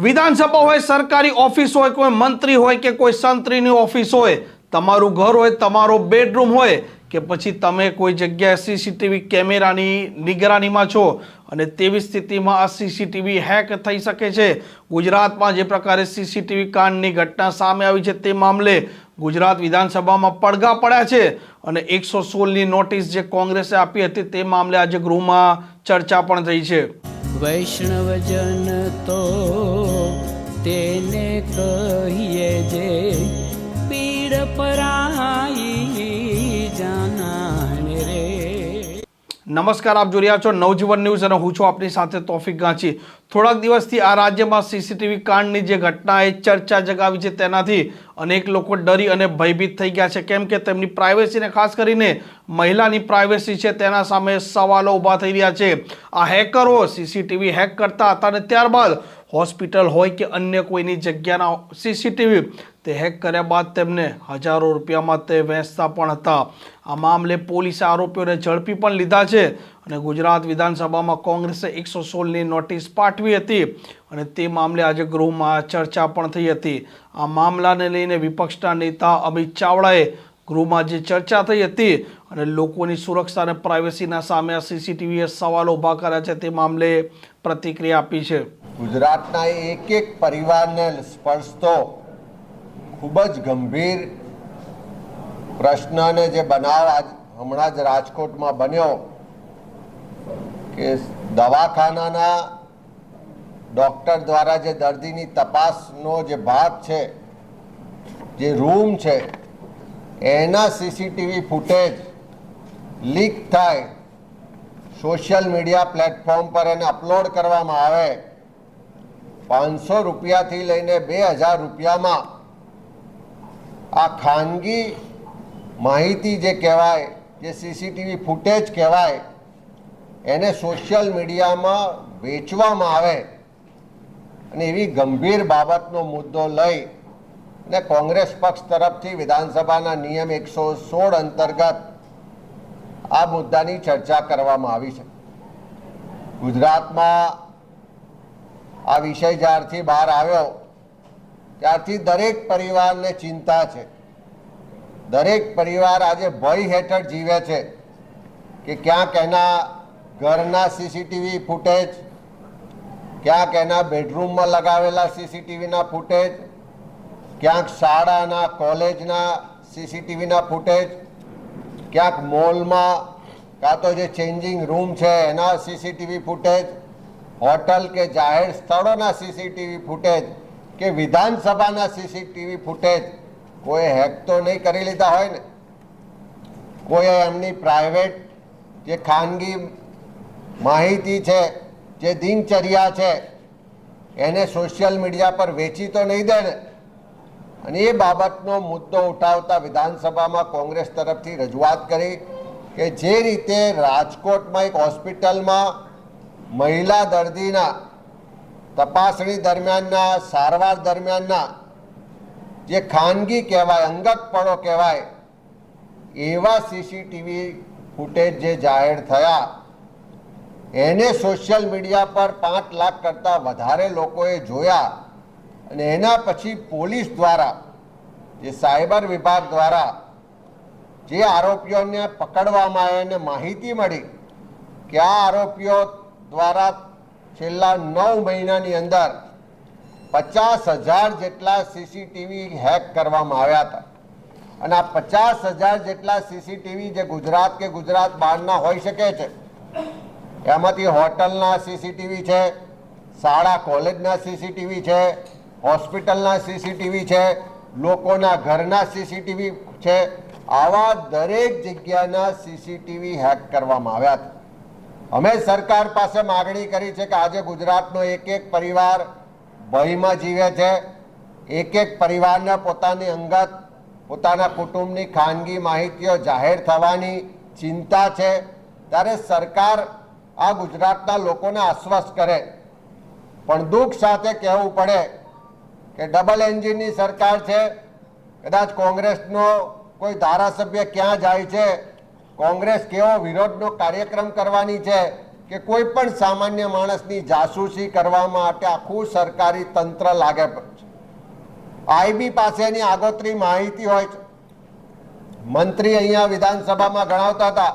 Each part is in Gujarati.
વિધાનસભા હોય, સરકારી ઓફિસ હોય, કોઈ મંત્રી હોય કે કોઈ સંત્રીની ઓફિસ હોય, તમારું ઘર હોય, તમારો બેડરૂમ હોય કે પછી તમે કોઈ જગ્યાએ સીસીટીવી કેમેરાની નિગરાનીમાં છો અને તેવી સ્થિતિમાં આ સીસીટીવી હેક થઈ શકે છે। ગુજરાતમાં જે પ્રકારે સીસીટીવી કાંડની ઘટના સામે આવી છે તે મામલે ગુજરાત વિધાનસભામાં પડઘા પડ્યા છે અને 116ની નોટિસ જે કોંગ્રેસે આપી હતી તે મામલે આજે ગૃહમાં ચર્ચા પણ થઈ છે। વૈષ્ણવજન તો તેને કહીએ જે પીડ પરાઈ જાનાને રે। નમસ્કાર, આપ જોઈ રહ્યા છો નવજીવન ન્યૂઝ અને હું છું આપની સાથે તોફિક ગાંચી। થોડાક દિવસથી આ રાજ્યમાં સીસીટીવી કાંડની જે ઘટનાએ ચર્ચા જગાવી છે તેનાથી અનેક લોકો ડરી અને ભયભીત થઈ ગયા છે, કેમ કે તેમની પ્રાઇવેસીને ખાસ કરીને મહિલાની પ્રાઇવેસી છે તેના સામે સવાલો ઊભા થઈ રહ્યા છે। આ હેકરો સીસીટીવી હેક કરતા હતા અને ત્યારબાદ હોસ્પિટલ હોય કે અન્ય કોઈની જગ્યાના સીસીટીવી તે હેક કર્યા બાદ તેમને હજારો રૂપિયામાં તે વેચતા પણ હતા। આ મામલે પોલીસે આરોપીઓને ઝડપી પણ લીધા છે અને ગુજરાત વિધાનસભામાં કોંગ્રેસે 116ની નોટિસ પાઠવી હતી અને તે મામલે આજે ગૃહમાં ચર્ચા પણ થઈ હતી। આ મામલાને લઈને વિપક્ષના નેતા અમિત ચાવડાએ ગૃહમાં જે ચર્ચા થઈ હતી અને લોકોની સુરક્ષા અને પ્રાઇવેસીના સામે આ સીસીટીવીએ સવાલો ઊભા કર્યા છે તે મામલે પ્રતિક્રિયા આપી છે। ગુજરાતના એક એક પરિવારને સ્પર્શતો ખૂબ જ ગંભીર પ્રશ્ન અને જે બનાવ હમણાં જ રાજકોટમાં બન્યો કે દવાખાનાના ડૉક્ટર દ્વારા જે દર્દીની તપાસનો જે ભાગ છે, જે રૂમ છે, એના સીસીટીવી ફૂટેજ લીક થાય, સોશિયલ મીડિયા પ્લેટફોર્મ પર એને અપલોડ કરવામાં આવે, 500 રૂપિયાથી લઈને 2000 રૂપિયામાં આ ખાનગી માહિતી જે કહેવાય, જે સીસીટીવી ફૂટેજ કહેવાય, એને સોશિયલ મીડિયામાં વેચવામાં આવે અને એવી ગંભીર બાબતનો મુદ્દો લઈ અને કોંગ્રેસ પક્ષ તરફથી વિધાનસભાના નિયમ 116 અંતર્ગત આ મુદ્દાની ચર્ચા કરવામાં આવી છે। ગુજરાતમાં આ વિષય જ્યારથી બહાર આવ્યો ત્યારથી દરેક પરિવારને ચિંતા છે, દરેક પરિવાર આજે ભય હેઠળ જીવે છે કે ક્યાંક એના ઘરના સીસીટીવી ફૂટેજ, ક્યાંક એના બેડરૂમમાં લગાવેલા સીસીટીવીના ફૂટેજ, ક્યાંક શાળાના કોલેજના સીસીટીવીના ફૂટેજ, ક્યાંક મોલમાં કાં તો જે ચેન્જિંગ રૂમ છે એના સીસીટીવી ફૂટેજ, હોટલ કે જાહેર સ્થળોના સીસીટીવી ફૂટેજ કે વિધાનસભાના સીસીટીવી ફૂટેજ કોઈ હેક તો નહીં કરી લીધા હોય ને? કોઈ એમની પ્રાઇવેટ જે ખાનગી માહિતી છે, જે દિનચર્યા છે, એને સોશિયલ મીડિયા પર વેચી તો નહીં દે ને? અને એ બાબતનો મુદ્દો ઉઠાવતા વિધાનસભામાં કોંગ્રેસ તરફથી રજૂઆત કરી કે જે રીતે રાજકોટમાં એક હોસ્પિટલમાં મહિલા દર્દીના તપાસણી દરમિયાનના, સારવાર દરમિયાનના જે ખાનગી કહેવાય, અંગતપણો કહેવાય, એવા સીસીટીવી ફૂટેજ જે જાહેર થયા એને સોશિયલ મીડિયા પર 5 લાખ કરતાં વધારે લોકોએ જોયા અને એના પછી પોલીસ દ્વારા, જે સાયબર વિભાગ દ્વારા જે આરોપીઓને પકડવામાં આવ્યા અને માહિતી મળી કે આ આરોપીઓ દ્વારા છેલ્લા 9 મહિનાની અંદર 50,000 જેટલા સીસીટીવી હેક કરવામાં આવ્યા હતા અને આ 50,000 જેટલા સીસીટીવી જે ગુજરાત કે ગુજરાત બહારના હોઈ શકે છે, એમાંથી હોટલના સીસીટીવી છે, શાળા કોલેજના સીસીટીવી છે, હોસ્પિટલના સીસીટીવી છે, લોકોના ઘરના સીસીટીવી છે, આવા દરેક જગ્યાના સીસીટીવી હેક કરવામાં આવ્યા હતા। અમે સરકાર પાસે માગણી કરી છે કે આજે ગુજરાતનો એક એક પરિવાર ભયમાં જીવે છે, એક એક પરિવારને પોતાની અંગત, પોતાના કુટુંબની ખાનગી માહિતીઓ જાહેર થવાની ચિંતા છે, ત્યારે સરકાર આ ગુજરાતના લોકોને આશ્વસ્ત કરે। પણ દુઃખ સાથે કહેવું પડે કે ડબલ એન્જિનની સરકાર છે। કદાચ કોંગ્રેસનો કોઈ ધારાસભ્ય ક્યાં જાય છે, કોંગ્રેસ કેવો વિરોધનો કાર્યક્રમ કરવાની છે કે કોઈ પણ સામાન્ય માણસની જાસૂસી કરવા માટે આખું સરકારી તંત્ર લાગે છે. આઈબી પાસેની આગોતરી માહિતી હોય છે. મંત્રી અહીંયા વિધાનસભામાં ગણાવતા હતા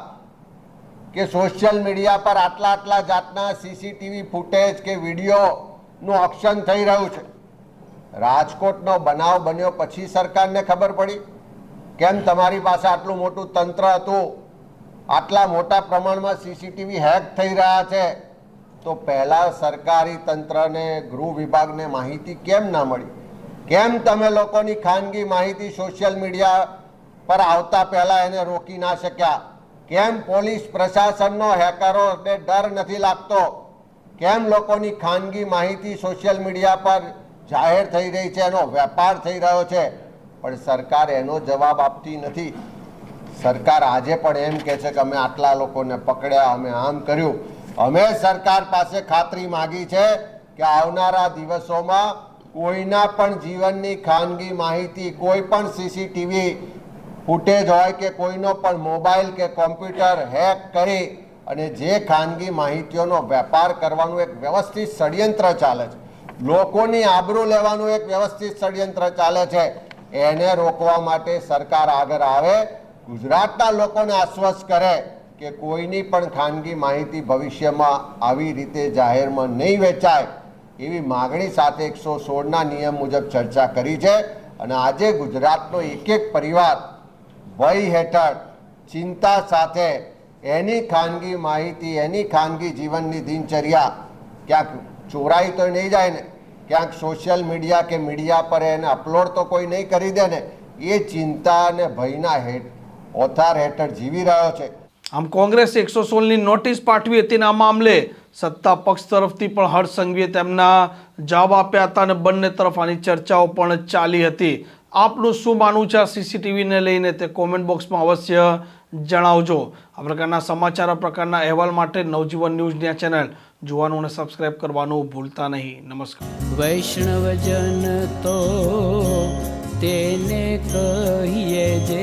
કે સોશિયલ મીડિયા પર આટલા જાતના સીસીટીવી ફૂટેજ કે વિડીયોનું ઓપ્શન થઈ રહ્યું છે. રાજકોટનો બનાવ બન્યો પછી સરકારને ખબર પડી? કેમ તમારી પાસે આટલું મોટું તંત્ર હતું, આટલા મોટા પ્રમાણમાં સીસીટીવી હેક થઈ રહ્યા છે, તો પહેલા સરકારી તંત્રને, ગૃહ વિભાગને માહિતી કેમ ના મળી? કેમ તમે લોકોની ખાનગી માહિતી સોશિયલ મીડિયા પર આવતા પહેલા એને રોકી ના શક્યા? કેમ પોલીસ પ્રશાસનનો હેકરોને ડર નથી લાગતો? કેમ લોકોની ખાનગી માહિતી સોશિયલ મીડિયા પર જાહેર થઈ રહી છે, એનો વેપાર થઈ રહ્યો છે, પણ સરકાર એનો જવાબ આપતી નથી. સરકાર આજે પણ એમ કહે છે કે અમે આટલા લોકોને પકડ્યા, અમે આમ કર્યું. અમે સરકાર પાસે ખાતરી માગી છે કે આવનારા દિવસોમાં કોઈના પણ જીવનની ખાનગી માહિતી, કોઈ પણ સીસીટીવી ફૂટેજ હોય કે કોઈનો પણ મોબાઈલ કે કોમ્પ્યુટર હેક કરી અને જે ખાનગી માહિતીઓનો વેપાર કરવાનું એક વ્યવસ્થિત ષડયંત્ર ચાલે છે, લોકોની આબરૂ લેવાનું એક વ્યવસ્થિત ષડયંત્ર ચાલે છે, એને રોકવા માટે સરકાર આગળ આવે, ગુજરાતના લોકોને આશ્વસ્ત કરે કે કોઈની પણ ખાનગી માહિતી ભવિષ્યમાં આવી રીતે જાહેરમાં નહીં વેચાય, એવી માગણી સાથે 116ના નિયમ મુજબ ચર્ચા કરી છે. અને આજે ગુજરાતનો એક પરિવાર ભય હેઠળ, ચિંતા સાથે એની ખાનગી માહિતી, એની ખાનગી જીવનની દિનચર્યા ક્યાંક ચોરાઈ તો નહીં જાય ને, ક્યાંક સોશિયલ મીડિયા કે મીડિયા પર એને અપલોડ તો કોઈ નહીં કરી દે ને, એ ચિંતા અને ભયના ઓથાર હેઠળ જીવી રહ્યો છે. આમ કોંગ્રેસે 116ની નોટિસ પાઠવી હતી અને આ મામલે સત્તા પક્ષ તરફથી પણ હર્ષ સંઘવીએ તેમના જવાબ આપ્યા હતા અને બંને તરફ આની ચર્ચાઓ પણ ચાલી હતી. આપનું શું માનવું છે આ સીસીટીવીને લઈને તે કોમેન્ટ બોક્સમાં અવશ્ય જણાવજો. આ પ્રકારના સમાચાર, આ પ્રકારના અહેવાલ માટે નવજીવન ન્યૂઝની આ ચેનલ જોવાનું અને સબસ્ક્રાઇબ કરવાનું ભૂલતા નહીં. નમસ્કાર. વૈષ્ણવજન તો તેને કહીએ જે